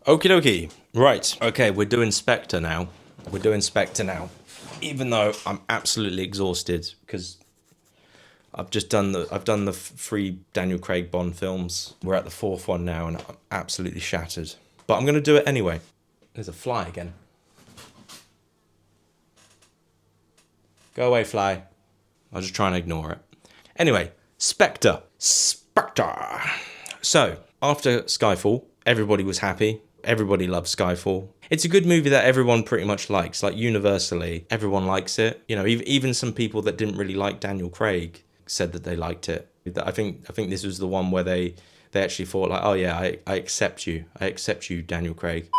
Okie dokie. Right. Okay, we're doing Spectre now. We're doing Spectre now. Even though I'm absolutely exhausted because I've done the three Daniel Craig Bond films. We're at the fourth one now, and I'm absolutely shattered. But I'm gonna do it anyway. There's a fly again. Go away, fly. I'll just try and ignore it. Anyway, Spectre. Spectre. So, after Skyfall, everybody was happy. Everybody loves Skyfall. It's a good movie that everyone pretty much likes. Like, universally, everyone likes it. You know, even some people that didn't really like Daniel Craig said that they liked it. I think this was the one where they actually thought, like, oh yeah, I accept you. I accept you, Daniel Craig.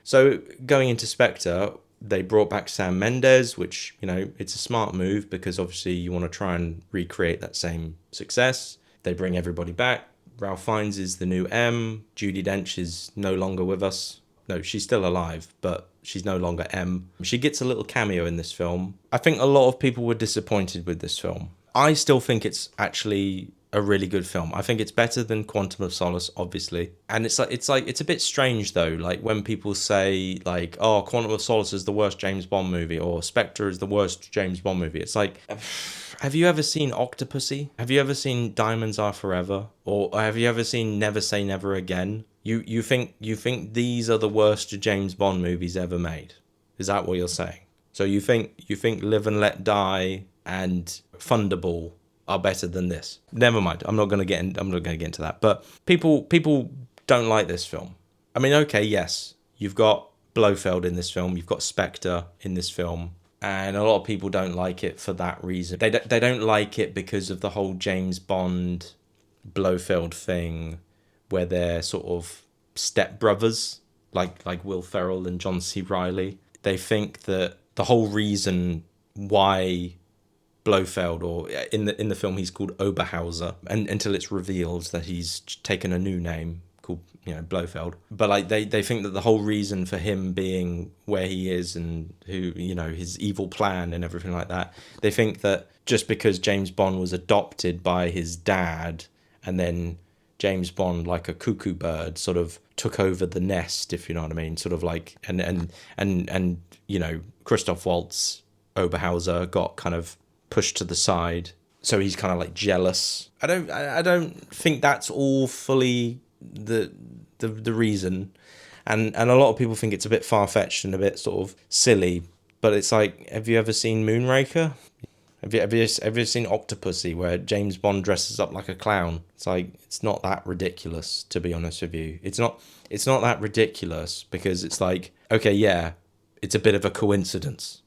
So going into Spectre, they brought back Sam Mendes, which, you know, it's a smart move because obviously you want to try and recreate that same success. They bring everybody back. Ralph Fiennes is the new M. Judi Dench is no longer with us. No, she's still alive, but she's no longer M. She gets a little cameo in this film. I think a lot of people were disappointed with this film. I still think it's actually a really good film. I think it's better than Quantum of Solace, obviously. And it's a bit strange though, like when people say like, oh, Quantum of Solace is the worst James Bond movie or Spectre is the worst James Bond movie. It's like, have you ever seen Octopussy? Have you ever seen Diamonds Are Forever? Or have you ever seen Never Say Never Again? You think these are the worst James Bond movies ever made? Is that what you're saying? So you think Live and Let Die and Thunderball are better than this? Never mind. I'm not going to get into that. But people don't like this film. I mean, okay, yes, you've got Blofeld in this film, you've got Spectre in this film, and a lot of people don't like it for that reason. They don't like it because of the whole James Bond Blofeld thing, where they're sort of stepbrothers, like Will Ferrell and John C. Reilly. They think that the whole reason why Blofeld, or in the film he's called Oberhauser, and until it's revealed that he's taken a new name called, you know, Blofeld. But like they think that the whole reason for him being where he is and who, you know, his evil plan and everything like that, they think that just because James Bond was adopted by his dad and then James Bond, like a cuckoo bird, sort of took over the nest, if you know what I mean, sort of like, and you know, Christoph Waltz, Oberhauser, got kind of pushed to the side, so he's kind of like jealous. I don't think that's all fully the reason, and a lot of people think it's a bit far-fetched and a bit sort of silly. But it's like, have you ever seen Moonraker? Have you ever seen Octopussy, where James Bond dresses up like a clown? It's like, it's not that ridiculous, to be honest with you. It's not that ridiculous because it's like, okay, yeah, it's a bit of a coincidence.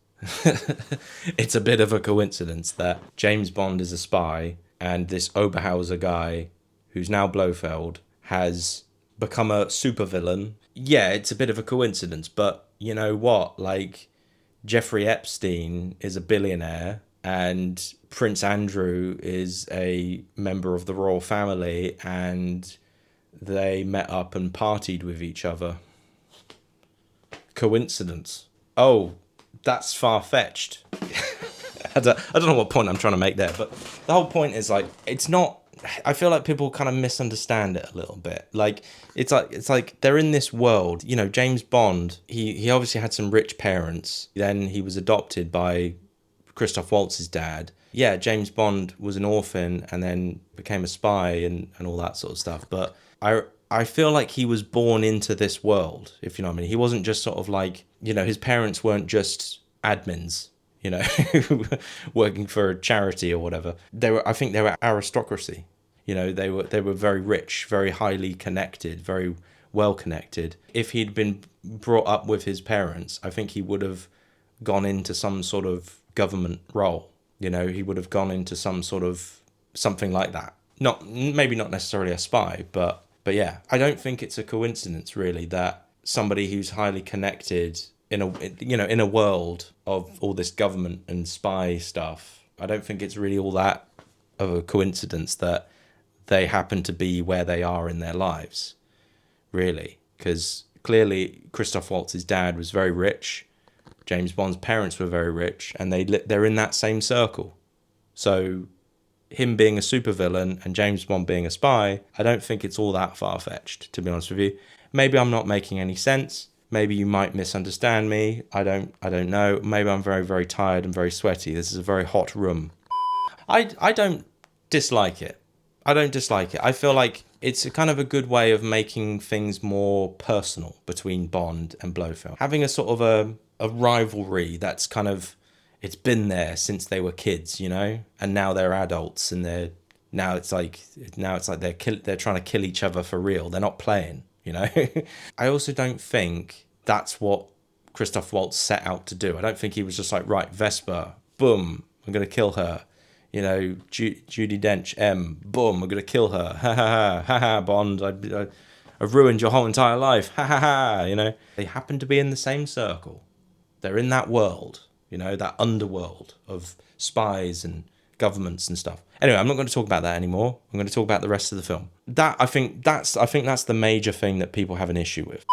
It's a bit of a coincidence that James Bond is a spy and this Oberhauser guy, who's now Blofeld, has become a supervillain. Yeah, it's a bit of a coincidence, but you know what? Like, Jeffrey Epstein is a billionaire and Prince Andrew is a member of the royal family, and they met up and partied with each other. Coincidence? Oh, that's far-fetched. I don't know what point I'm trying to make there, but the whole point is, like, it's not, I feel like people kind of misunderstand it a little bit. Like, it's like they're in this world, you know. James Bond, he obviously had some rich parents, then he was adopted by Christoph Waltz's dad. Yeah, James Bond was an orphan and then became a spy and all that sort of stuff, but I feel like he was born into this world, if you know what I mean. He wasn't just sort of like, you know, his parents weren't just admins, you know, working for a charity or whatever. I think they were aristocracy. You know, they were very rich, very highly connected, very well connected. If he'd been brought up with his parents, I think he would have gone into some sort of government role. You know, he would have gone into some sort of something like that. Maybe not necessarily a spy, but yeah, I don't think it's a coincidence really that somebody who's highly connected in a world of all this government and spy stuff, I don't think it's really all that of a coincidence that they happen to be where they are in their lives, really. Because clearly Christoph Waltz's dad was very rich, James Bond's parents were very rich, and they're in that same circle. So him being a supervillain and James Bond being a spy, I don't think it's all that far-fetched, to be honest with you. Maybe I'm not making any sense. Maybe you might misunderstand me. I don't know. Maybe I'm very, very tired and very sweaty. This is a very hot room. I don't dislike it. I don't dislike it. I feel like it's a kind of a good way of making things more personal between Bond and Blofeld. Having a sort of a rivalry that's kind of, it's been there since they were kids, you know, and now they're adults and now it's like they're trying to kill each other for real. They're not playing, you know. I also don't think that's what Christoph Waltz set out to do. I don't think he was just like, right, Vesper, boom, I'm gonna kill her. You know, Judi Dench, boom, I'm gonna kill her. Ha ha ha ha ha. Bond, I've ruined your whole entire life. Ha ha ha. You know, they happen to be in the same circle. They're in that world. You know, that underworld of spies and governments and stuff. Anyway, I'm not going to talk about that anymore. I'm going to talk about the rest of the film. I think that's the major thing that people have an issue with.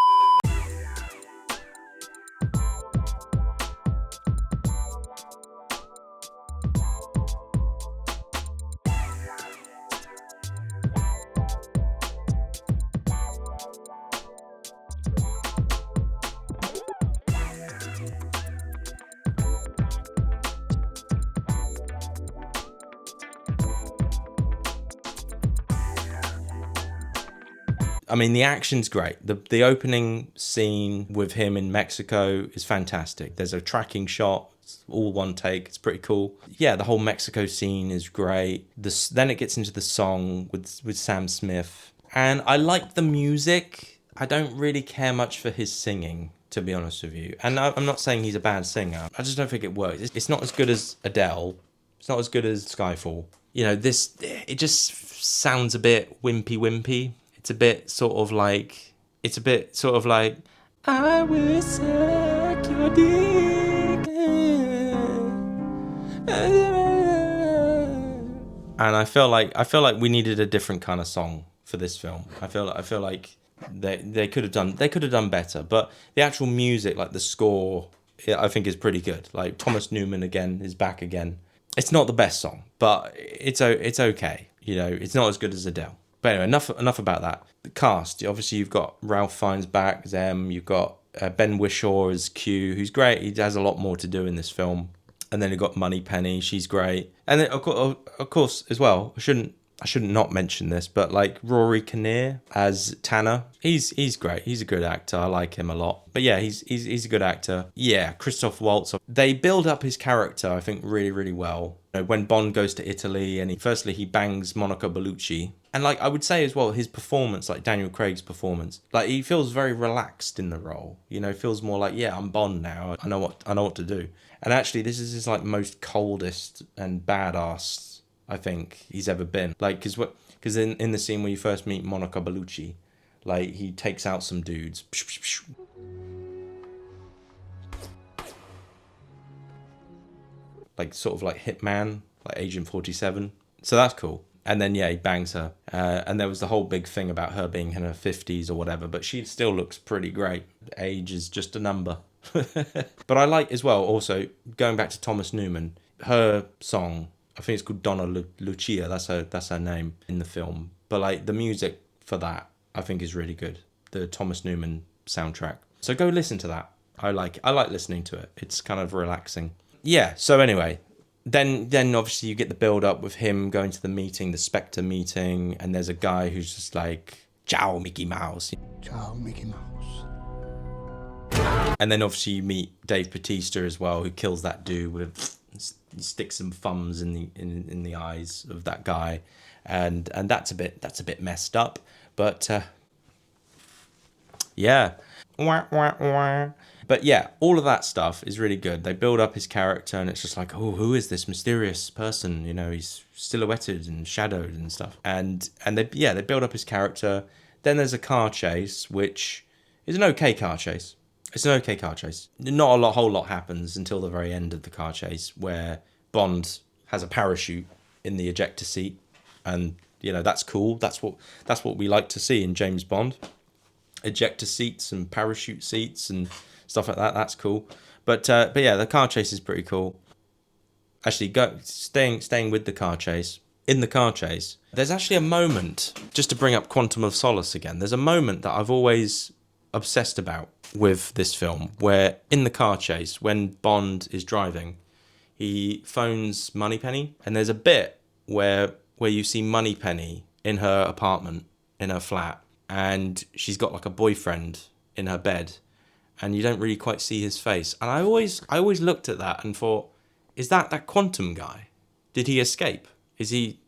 I mean, the action's great. The opening scene with him in Mexico is fantastic. There's a tracking shot, it's all one take. It's pretty cool. Yeah, the whole Mexico scene is great. Then it gets into the song with Sam Smith. And I like the music. I don't really care much for his singing, to be honest with you. And I'm not saying he's a bad singer. I just don't think it works. It's not as good as Adele. It's not as good as Skyfall. You know, it just sounds a bit wimpy. It's a bit sort of like, I will suck your dick. And I feel like we needed a different kind of song for this film. I feel like they could have done better. But the actual music, like the score, I think is pretty good. Like Thomas Newman again is back again. It's not the best song, but it's okay. You know, it's not as good as Adele. But anyway, enough about that. The cast, obviously you've got Ralph Fiennes back as M, you've got Ben Whishaw as Q, who's great. He has a lot more to do in this film. And then you've got Moneypenny, she's great. And then of course as well, I shouldn't not mention this, but like Rory Kinnear as Tanner, he's great. He's a good actor. I like him a lot. But yeah, he's a good actor. Yeah, Christoph Waltz. They build up his character, I think, really, really well. You know, when Bond goes to Italy and he bangs Monica Bellucci. And like I would say as well, his performance, like Daniel Craig's performance, like he feels very relaxed in the role. You know, feels more like, yeah, I'm Bond now. I know what to do. And actually, this is his like most coldest and badass I think he's ever been. Like, because in the scene where you first meet Monica Bellucci, like he takes out some dudes. Like sort of like Hitman, like Agent 47. So that's cool. And then, yeah, he bangs her. And there was the whole big thing about her being in her 50s or whatever, but she still looks pretty great. Age is just a number. But I like as well, also, going back to Thomas Newman, her song, I think it's called Donna Lucia, that's her name in the film. But like the music for that, I think is really good. The Thomas Newman soundtrack. So go listen to that. I like listening to it. It's kind of relaxing. Yeah, so anyway, then obviously you get the build up with him going to the meeting, the Spectre meeting, and there's a guy who's just like, ciao, Mickey Mouse. Ciao, Mickey Mouse. And then obviously you meet Dave Bautista as well, who kills that dude with, he sticks some thumbs in the eyes of that guy, and that's a bit messed up, but yeah. Wah, wah, wah. But yeah, all of that stuff is really good. They build up his character, and it's just like, oh, who is this mysterious person? You know, he's silhouetted and shadowed and stuff. And they build up his character. Then there's a car chase, which is an okay car chase. It's an okay car chase. Not a whole lot happens until the very end of the car chase, where Bond has a parachute in the ejector seat, and you know that's cool. That's what we like to see in James Bond. Ejector seats and parachute seats and stuff like that. That's cool. But yeah, the car chase is pretty cool. Actually, staying with the car chase. In the car chase, there's actually a moment, just to bring up Quantum of Solace again, there's a moment that I've always obsessed about with this film, where in the car chase, when Bond is driving, he phones Moneypenny, and there's a bit where you see Moneypenny in her apartment, in her flat, and she's got like a boyfriend in her bed, and you don't really quite see his face. And I always looked at that and thought, is that Quantum guy? Did he escape? Is he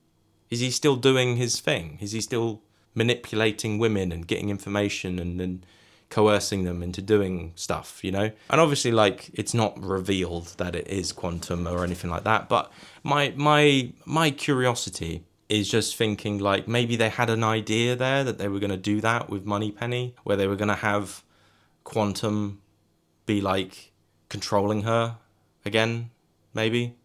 still doing his thing? Is he still manipulating women and getting information and coercing them into doing stuff, you know? And obviously, like, it's not revealed that it is Quantum or anything like that, but my curiosity is just thinking, like, maybe they had an idea there that they were going to do that with Moneypenny, where they were going to have Quantum be, like, controlling her again, maybe?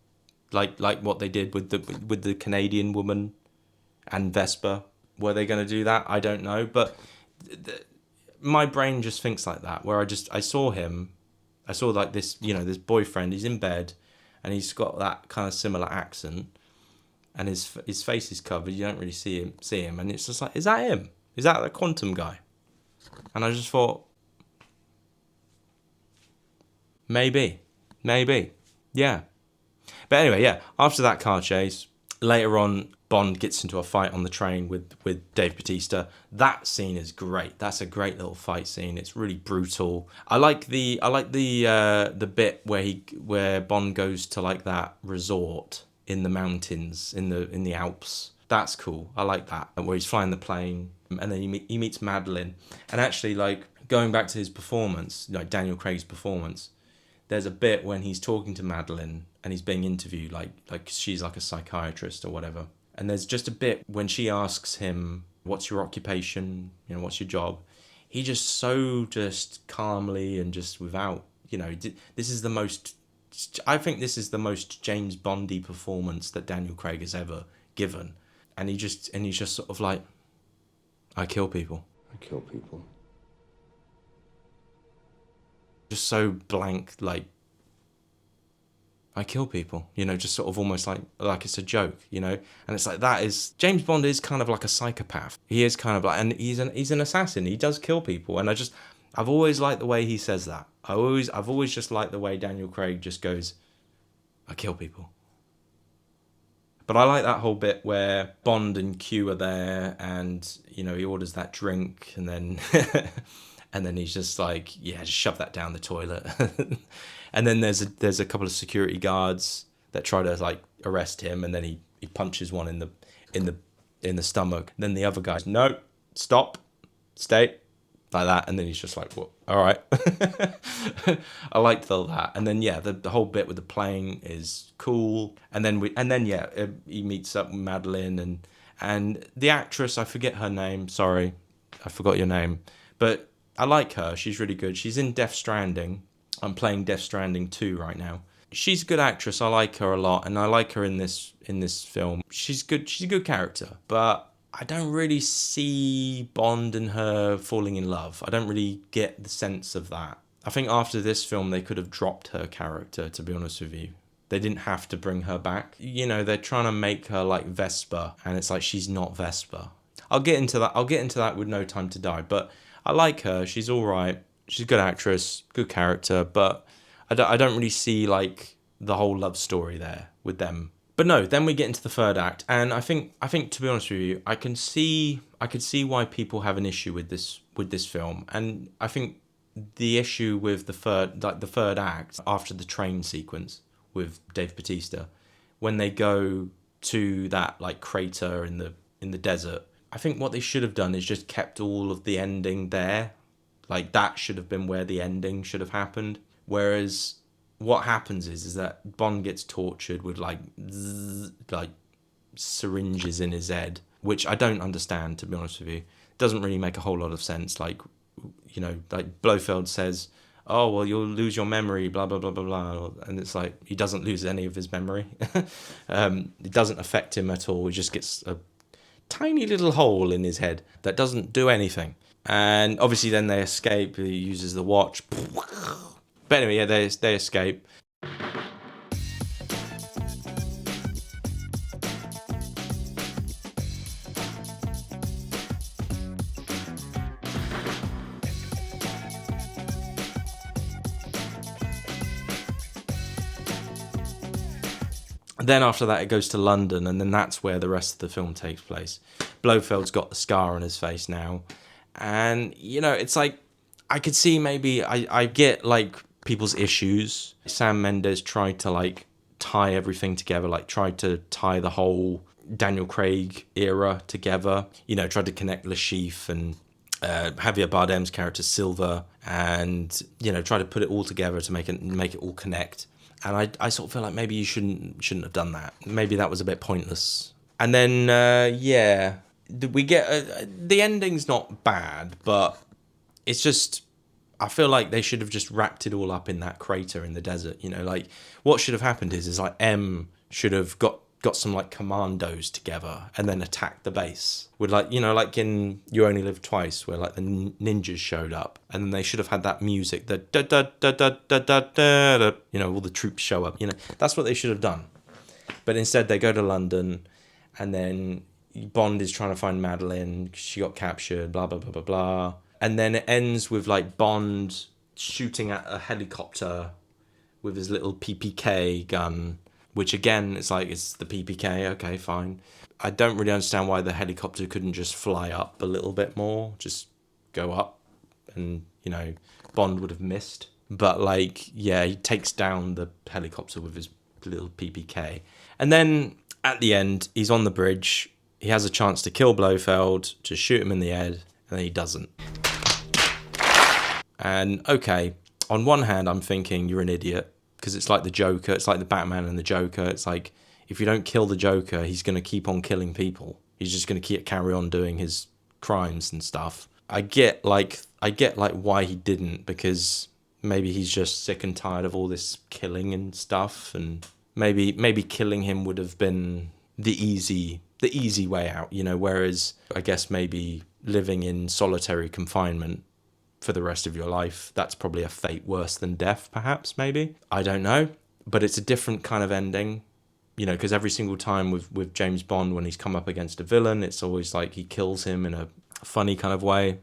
Like what they did with the Canadian woman and Vesper. Were they going to do that? I don't know, but my brain just thinks like that. Where I saw like this, you know, this boyfriend. He's in bed, and he's got that kind of similar accent, and his face is covered. You don't really see him, and it's just like, is that him? Is that the Quantum guy? And I just thought, maybe, yeah. But anyway, yeah, after that car chase, later on, Bond gets into a fight on the train with Dave Bautista. That scene is great. That's a great little fight scene. It's really brutal. I like the bit where Bond goes to like that resort in the mountains in the Alps. That's cool. I like that. Where he's flying the plane, and then he meets Madeline. And actually, like, going back to his performance, like Daniel Craig's performance, there's a bit when he's talking to Madeline and he's being interviewed, like she's like a psychiatrist or whatever. And there's just a bit when she asks him, what's your occupation? You know, what's your job? He just calmly and just without, you know, I think this is the most James Bondy performance that Daniel Craig has ever given. And he's just sort of like, I kill people. I kill people. Just so blank, like, I kill people, you know, just sort of almost like it's a joke, you know. And it's like, that is, James Bond is kind of like a psychopath. He is kind of like, and he's an assassin. He does kill people, and I've always liked the way he says that. I've always just liked the way Daniel Craig just goes, I kill people. But I like that whole bit where Bond and Q are there, and, you know, he orders that drink, and then and then he's just like, yeah, just shove that down the toilet. And then there's a couple of security guards that try to like arrest him, and then he punches one in the stomach. And then the other guy's, no, stop, stay, like that. And then he's just like, well, all right. I liked all that. And then yeah, the whole bit with the plane is cool. And then he meets up with Madeline and the actress, I forget her name. Sorry, I forgot your name, but I like her. She's really good. She's in Death Stranding. I'm playing Death Stranding 2 right now. She's a good actress. I like her a lot, and I like her in this film. She's good. She's a good character, but I don't really see Bond and her falling in love. I don't really get the sense of that. I think after this film, they could have dropped her character, to be honest with you. They didn't have to bring her back. You know, they're trying to make her like Vesper, and it's like, she's not Vesper. I'll get into that with No Time to Die, but I like her. She's all right. She's a good actress, good character, but I don't really see like the whole love story there with them. But no, then we get into the third act, and I think to be honest with you, I could see why people have an issue with this film, and I think the issue with the third act after the train sequence with Dave Bautista, when they go to that like crater in the desert, I think what they should have done is just kept all of the ending there. Like, that should have been where the ending should have happened. Whereas what happens is that Bond gets tortured with like syringes in his head, which I don't understand, to be honest with you. It doesn't really make a whole lot of sense. Like, you know, like Blofeld says, oh, well, you'll lose your memory, blah, blah, blah, blah, blah. And it's like, he doesn't lose any of his memory. It doesn't affect him at all. He just gets a tiny little hole in his head that doesn't do anything. And obviously then they escape. He uses the watch. But anyway, yeah, they escape. Then after that, it goes to London, and then that's where the rest of the film takes place. Blofeld's got the scar on his face now, and it's like I could see maybe I get like people's issues. Sam Mendes tried to like tie everything together, like tried to tie the whole Daniel Craig era together. Tried to connect Le Chiffre and Javier Bardem's character Silva, and try to put it all together to make it all connect. And I sort of feel like maybe you shouldn't have done that. Maybe that was a bit pointless. And then we get the ending's not bad, but it's just I feel like they should have just wrapped it all up in that crater in the desert. Like what should have happened is like M should have got some like commandos together and then attacked the base with like like in You Only Live Twice, where like the ninjas showed up, and then they should have had that music, the da da da da da da da, all the troops show up. That's what they should have done. But instead they go to London, and then Bond is trying to find Madeline. She got captured, blah blah blah blah blah, and then it ends with like Bond shooting at a helicopter with his little PPK gun, which again, it's like, it's the PPK, okay, fine. I don't really understand why the helicopter couldn't just fly up a little bit more, just go up, and, Bond would have missed. But, like, yeah, he takes down the helicopter with his little PPK. And then, at the end, he's on the bridge, he has a chance to kill Blofeld, to shoot him in the head, and then he doesn't. And, okay, on one hand, I'm thinking, you're an idiot, because it's like the Joker, it's like the Batman and the Joker. It's like, if you don't kill the Joker, he's going to keep on killing people. He's just going to carry on doing his crimes and stuff. I get like why he didn't, because maybe he's just sick and tired of all this killing and stuff, and maybe killing him would have been the easy way out, whereas I guess maybe living in solitary confinement for the rest of your life, that's probably a fate worse than death, perhaps, maybe. I don't know. But it's a different kind of ending, because every single time with James Bond, when he's come up against a villain, it's always like he kills him in a funny kind of way.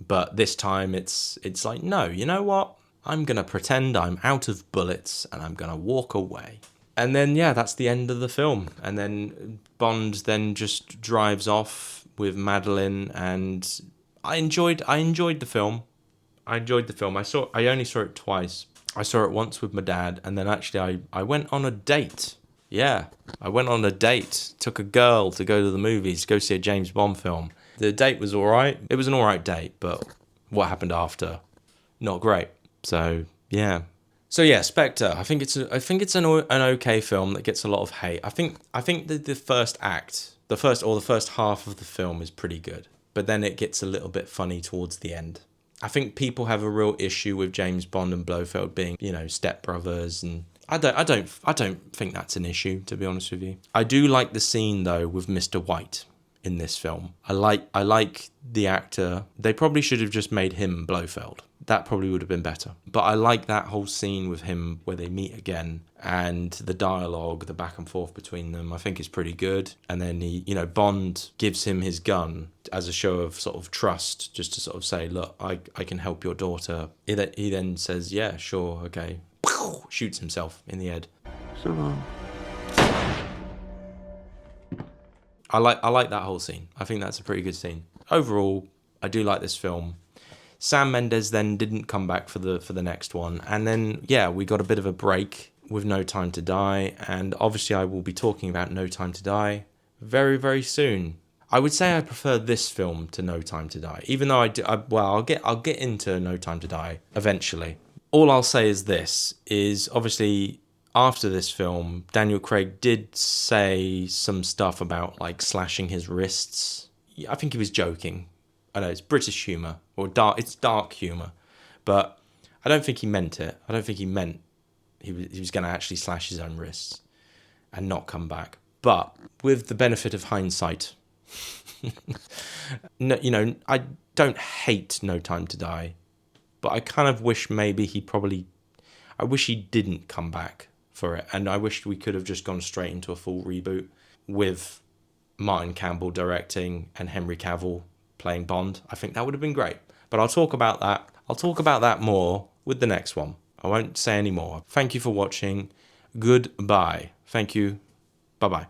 But this time it's like, no, you know what? I'm going to pretend I'm out of bullets and I'm going to walk away. And then, yeah, that's the end of the film. And then Bond then just drives off with Madeline, and I enjoyed the film. I only saw it twice. I saw it once with my dad, and then actually I went on a date. Yeah, I went on a date. Took a girl to go to the movies, go see a James Bond film. The date was all right. It was an all right date, but what happened after, not great. So, yeah. So yeah, Spectre. I think it's an okay film that gets a lot of hate. I think the first act, the first half of the film is pretty good, but then it gets a little bit funny towards the end. I think people have a real issue with James Bond and Blofeld being, stepbrothers, and I don't think that's an issue, to be honest with you. I do like the scene though with Mr. White in this film. I like the actor. They probably should have just made him Blofeld. That probably would have been better. But I like that whole scene with him where they meet again, and the dialogue, the back and forth between them, I think is pretty good. And then Bond gives him his gun as a show of sort of trust, just to sort of say, look, I can help your daughter. He then says, yeah, sure, okay. Shoots himself in the head. So long. I like that whole scene. I think that's a pretty good scene. Overall, I do like this film. Sam Mendes then didn't come back for the next one, and then we got a bit of a break with No Time to Die, and obviously I will be talking about No Time to Die very, very soon. I would say I prefer this film to No Time to Die, even though I'll get into No Time to Die eventually. All I'll say is this, is obviously after this film, Daniel Craig did say some stuff about like slashing his wrists. I think he was joking. I know it's British humour, or it's dark humour, but I don't think he meant it. I don't think he meant he was going to actually slash his own wrists and not come back. But with the benefit of hindsight, no, I don't hate No Time to Die, but I kind of wish maybe I wish he didn't come back for it, and I wish we could have just gone straight into a full reboot with Martin Campbell directing and Henry Cavill playing Bond. I think that would have been great. But I'll talk about that. I'll talk about that more with the next one. I won't say any more. Thank you for watching. Goodbye. Thank you. Bye-bye.